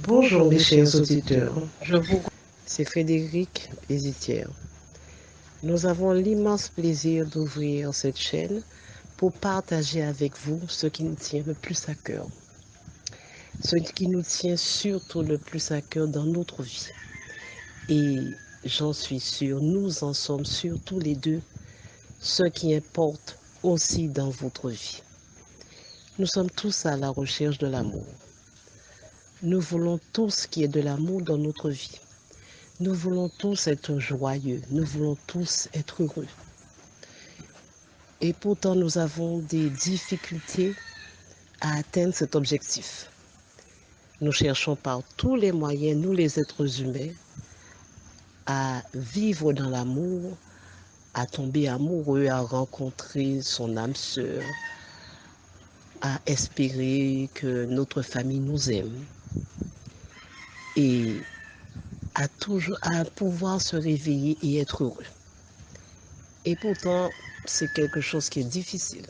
Bonjour mes chers auditeurs, c'est Frédéric Hésitière. Nous avons l'immense plaisir d'ouvrir cette chaîne pour partager avec vous ce qui nous tient le plus à cœur. Ce qui nous tient surtout le plus à cœur dans notre vie. Et j'en suis sûre, nous en sommes sûrs tous les deux, ce qui importe aussi dans votre vie. Nous sommes tous à la recherche de l'amour. Nous voulons tous qu'il y ait de l'amour dans notre vie. Nous voulons tous être joyeux, nous voulons tous être heureux. Et pourtant, nous avons des difficultés à atteindre cet objectif. Nous cherchons par tous les moyens, nous les êtres humains, à vivre dans l'amour, à tomber amoureux, à rencontrer son âme sœur, à espérer que notre famille nous aime et à pouvoir se réveiller et être heureux. Et pourtant, c'est quelque chose qui est difficile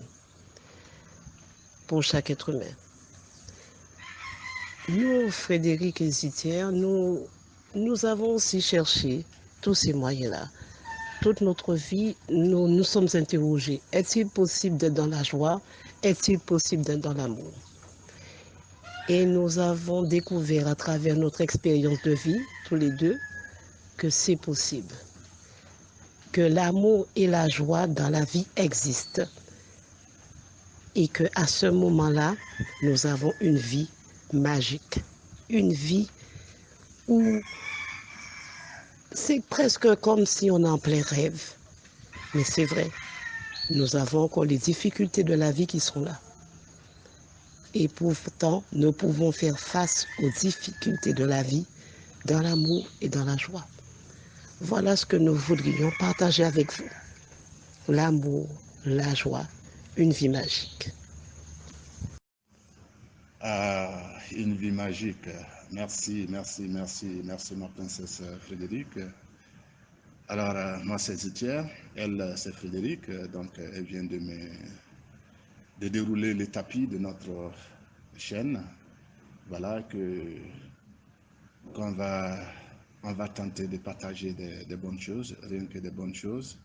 pour chaque être humain. Nous, Frédéric Hésitière, nous avons aussi cherché tous ces moyens-là. Toute notre vie, nous nous sommes interrogés. Est-il possible d'être dans la joie? Est-il possible d'être dans l'amour? Et nous avons découvert à travers notre expérience de vie, tous les deux, que c'est possible. Que l'amour et la joie dans la vie existent. Et qu'à ce moment-là, nous avons une vie magique. Une vie où c'est presque comme si on est en plein rêve. Mais c'est vrai, nous avons encore les difficultés de la vie qui sont là. Et pourtant, nous pouvons faire face aux difficultés de la vie dans l'amour et dans la joie. Voilà ce que nous voudrions partager avec vous. L'amour, la joie, une vie magique. Une vie magique. Merci, merci, merci, merci ma princesse Frédéric. Alors, moi c'est Zitière, elle c'est Frédéric, donc elle vient de dérouler les tapis de notre chaîne. Voilà qu'on va, on va tenter de partager des bonnes choses, rien que des bonnes choses,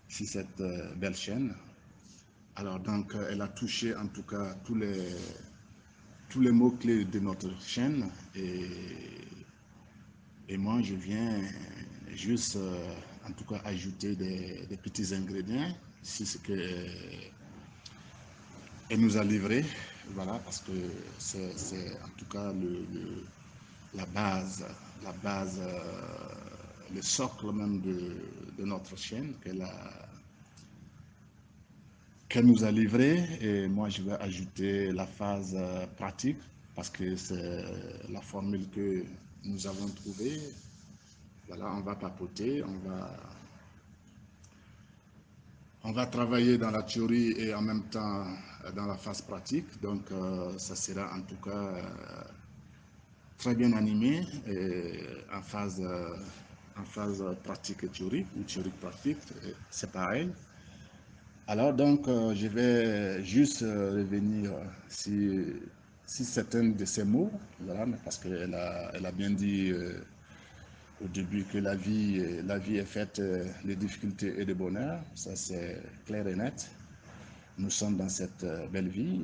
sur cette belle chaîne. Alors donc, elle a touché en tout cas tous les mots-clés de notre chaîne et moi je viens juste en tout cas ajouter des petits ingrédients sur ce qu'elle nous a livré, voilà, parce que c'est en tout cas la base, le socle même de notre chaîne qu'elle nous a livré, et moi je vais ajouter la phase pratique parce que c'est la formule que nous avons trouvée. Voilà, on va papoter, on va travailler dans la théorie et en même temps dans la phase pratique. Donc ça sera en tout cas très bien animé en phase pratique et théorique, ou théorique pratique, c'est pareil. Alors donc, je vais juste revenir si certains de ces mots, voilà, parce qu'elle a bien dit au début que la vie est faite de difficultés et de bonheur, ça c'est clair et net. Nous sommes dans cette belle vie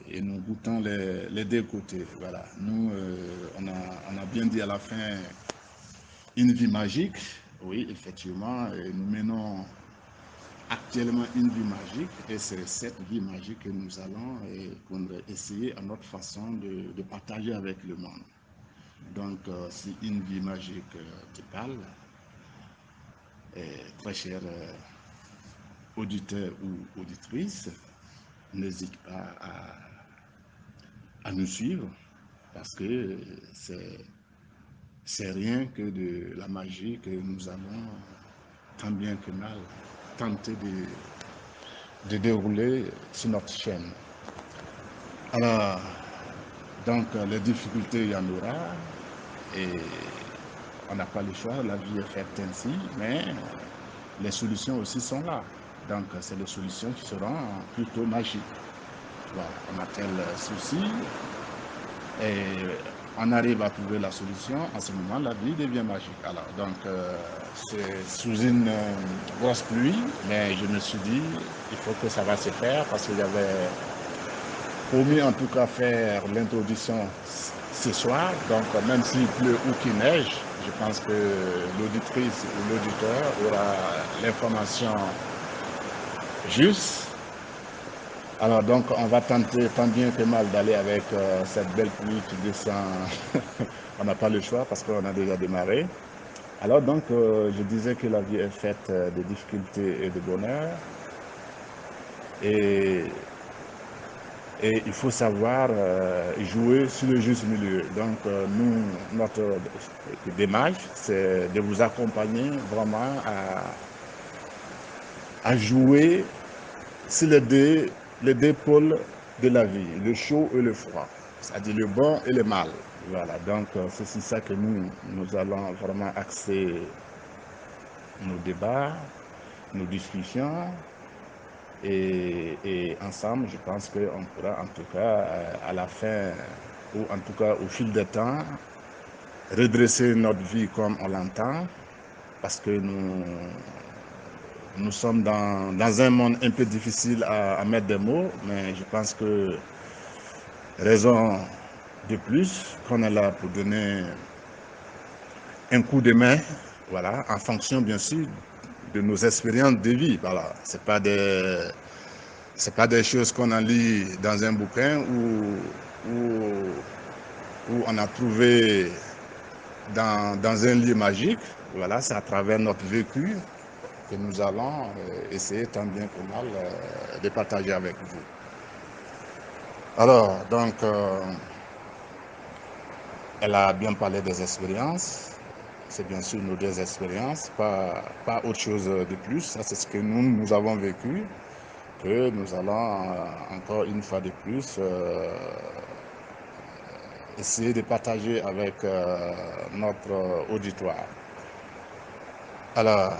et nous goûtons les deux côtés. Voilà. Nous, on a bien dit à la fin une vie magique. Oui, effectivement, et nous menons actuellement une vie magique et c'est cette vie magique que nous allons essayer à notre façon de partager avec le monde. Donc, si une vie magique te parle, très cher auditeur ou auditrice, n'hésite pas à nous suivre parce que c'est rien que de la magie que nous allons, tant bien que mal, tenter de dérouler sur notre chaîne. Alors, donc les difficultés, il y en aura et on n'a pas le choix, la vie est faite ainsi, mais les solutions aussi sont là. Donc, c'est les solutions qui seront plutôt magiques. Voilà, on a tel souci et on arrive à trouver la solution, en ce moment, la vie devient magique. Alors, donc, c'est sous une grosse pluie, mais je me suis dit, il faut que ça va se faire parce qu'il y avait promis en tout cas faire l'introduction ce soir. Donc, même s'il pleut ou qu'il neige, je pense que l'auditrice ou l'auditeur aura l'information juste. Alors donc on va tenter tant bien que mal d'aller avec cette belle pluie qui descend. On n'a pas le choix parce qu'on a déjà démarré. Alors donc je disais que la vie est faite de difficultés et de bonheur. Et, et il faut savoir jouer sur le juste milieu. Donc nous, notre démarche, c'est de vous accompagner vraiment à jouer sur les deux pôles de la vie, le chaud et le froid, c'est-à-dire le bon et le mal. Voilà, donc c'est sur ça que nous allons vraiment axer nos débats, nos discussions, et ensemble, je pense qu'on pourra en tout cas, à la fin, ou en tout cas au fil des temps, redresser notre vie comme on l'entend, parce que nous sommes dans un monde un peu difficile à mettre des mots, mais je pense que raison de plus qu'on est là pour donner un coup de main, voilà, en fonction bien sûr de nos expériences de vie. Voilà, c'est pas des choses qu'on a lues dans un bouquin où on a trouvé dans un lieu magique. Voilà, c'est à travers notre vécu que nous allons essayer tant bien que mal de partager avec vous. Alors, donc, elle a bien parlé des expériences. C'est bien sûr nos deux expériences, pas autre chose de plus. Ça, c'est ce que nous avons vécu, que nous allons encore une fois de plus essayer de partager avec notre auditoire. Alors,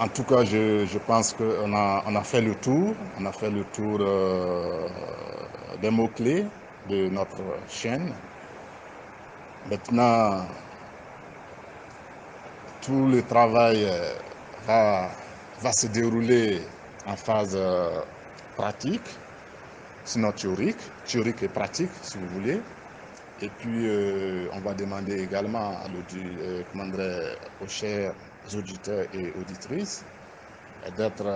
en tout cas, je pense qu'on a fait le tour. On a fait le tour des mots-clés de notre chaîne. Maintenant, tout le travail va se dérouler en phase pratique, sinon théorique et pratique, si vous voulez. Et puis, on va demander également aux chers auditeurs et auditrices d'être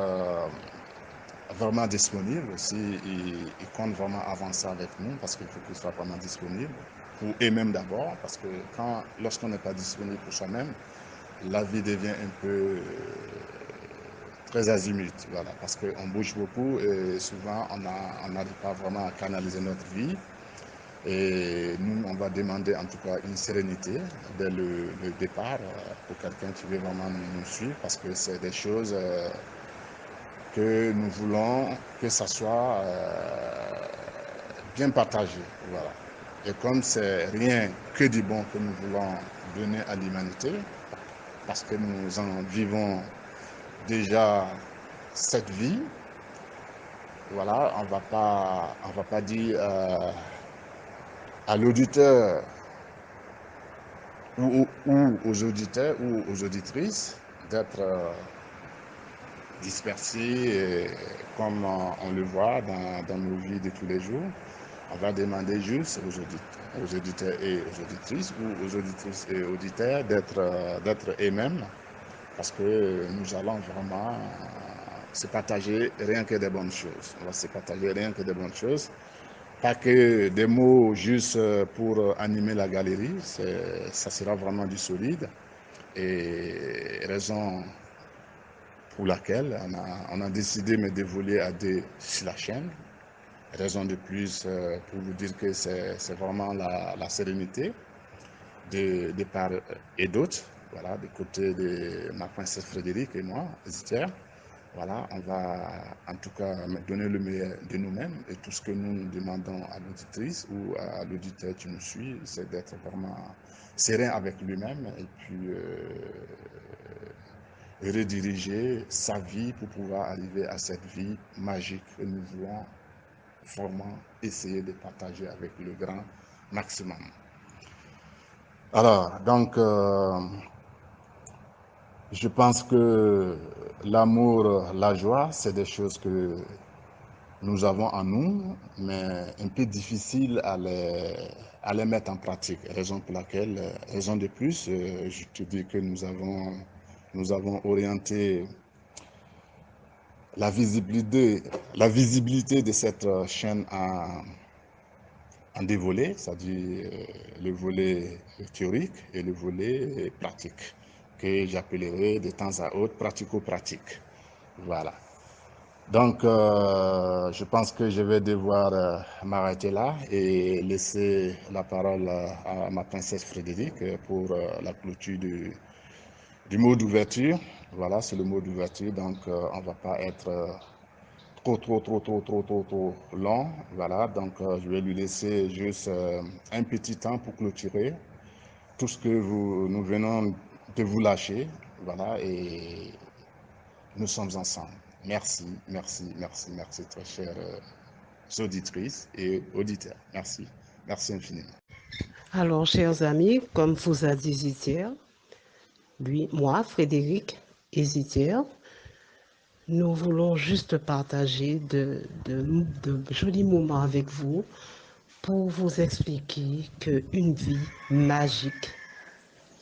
vraiment disponibles s'ils comptent vraiment avancer avec nous, parce qu'il faut qu'ils soient vraiment disponibles pour eux-mêmes d'abord, parce que lorsqu'on n'est pas disponible pour soi-même, la vie devient un peu très azimut, voilà, parce qu'on bouge beaucoup et souvent on n'arrive pas vraiment à canaliser notre vie. Et nous, on va demander en tout cas une sérénité dès le départ pour quelqu'un qui veut vraiment nous suivre, parce que c'est des choses que nous voulons que ça soit bien partagé. Voilà. Et comme c'est rien que du bon que nous voulons donner à l'humanité, parce que nous en vivons déjà cette vie, voilà, on va pas dire à l'auditeur ou aux auditeurs ou aux auditrices d'être dispersés comme on le voit dans nos vies de tous les jours. On va demander juste aux auditeurs et aux auditrices ou aux auditrices et auditeurs d'être eux-mêmes, parce que nous allons vraiment se partager rien que des bonnes choses. On va se partager rien que des bonnes choses. Pas que des mots juste pour animer la galerie, ça sera vraiment du solide. Et raison pour laquelle on a décidé de me dévoiler à deux sur la chaîne. Raison de plus pour vous dire que c'est vraiment la sérénité de part et d'autre. Voilà, du côté de ma princesse Frédérique et moi, Esther. Voilà, on va en tout cas donner le meilleur de nous-mêmes, et tout ce que nous demandons à l'auditrice ou à l'auditeur qui nous suit, c'est d'être vraiment serein avec lui-même et puis rediriger sa vie pour pouvoir arriver à cette vie magique que nous voulons vraiment essayer de partager avec le grand maximum. Alors, donc, je pense que l'amour, la joie, c'est des choses que nous avons en nous, mais un peu difficile à les mettre en pratique. Raison pour laquelle, raison de plus, je te dis que nous avons orienté la visibilité de cette chaîne en deux volets, c'est-à-dire le volet théorique et le volet pratique, que j'appellerai de temps à autre pratico-pratique. Voilà. Donc, je pense que je vais devoir m'arrêter là et laisser la parole à ma princesse Frédérique pour la clôture du mot d'ouverture. Voilà, c'est le mot d'ouverture, donc on ne va pas être trop long. Voilà, donc je vais lui laisser juste un petit temps pour clôturer tout ce que nous venons de vous lâcher. Voilà, et nous sommes ensemble. Merci, merci, merci, merci, très chères auditrices et auditeurs. Merci, merci infiniment. Alors, chers amis, comme vous a dit Zitier, moi, Frédéric et Zitier, nous voulons juste partager de jolis moments avec vous pour vous expliquer qu'une vie magique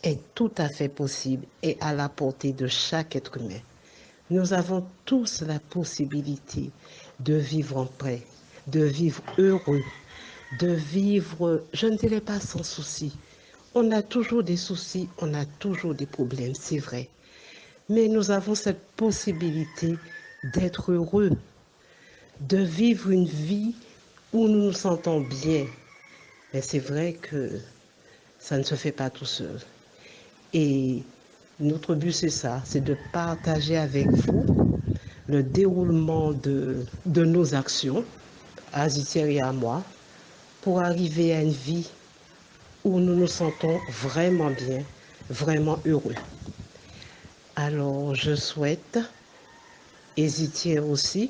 est tout à fait possible et à la portée de chaque être humain. Nous avons tous la possibilité de vivre en paix, de vivre heureux, de vivre, je ne dirais pas sans souci. On a toujours des soucis, on a toujours des problèmes, c'est vrai. Mais nous avons cette possibilité d'être heureux, de vivre une vie où nous nous sentons bien. Mais c'est vrai que ça ne se fait pas tout seul. Et notre but, c'est ça, c'est de partager avec vous le déroulement de nos actions, à Zitier et à moi, pour arriver à une vie où nous nous sentons vraiment bien, vraiment heureux. Alors, je souhaite, et Zitier aussi,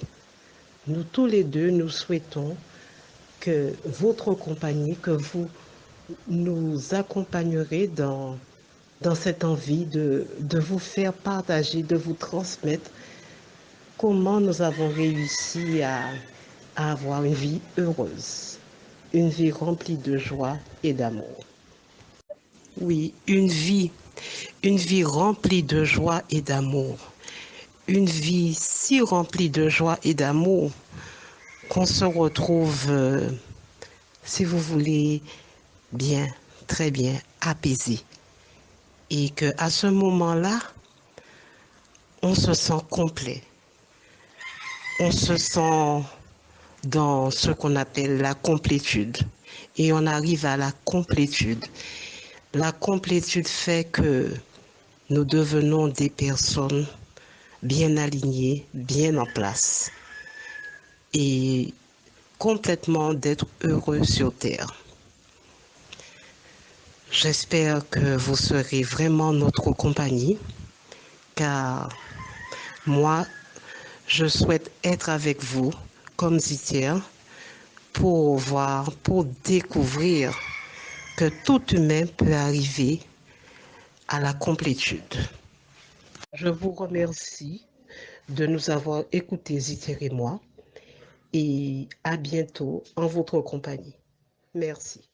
nous tous les deux, nous souhaitons que votre compagnie, que vous nous accompagnerez dans cette envie de vous faire partager, de vous transmettre comment nous avons réussi à avoir une vie heureuse, une vie remplie de joie et d'amour. Oui, une vie remplie de joie et d'amour. Une vie si remplie de joie et d'amour qu'on se retrouve, si vous voulez, bien, très bien, apaisé. Et qu'à ce moment-là, on se sent complet. On se sent dans ce qu'on appelle la complétude. Et on arrive à la complétude. La complétude fait que nous devenons des personnes bien alignées, bien en place. Et complètement d'être heureux sur Terre. J'espère que vous serez vraiment notre compagnie, car moi, je souhaite être avec vous, comme Zitier, pour voir, pour découvrir que tout humain peut arriver à la complétude. Je vous remercie de nous avoir écoutés, Zitier et moi, et à bientôt en votre compagnie. Merci.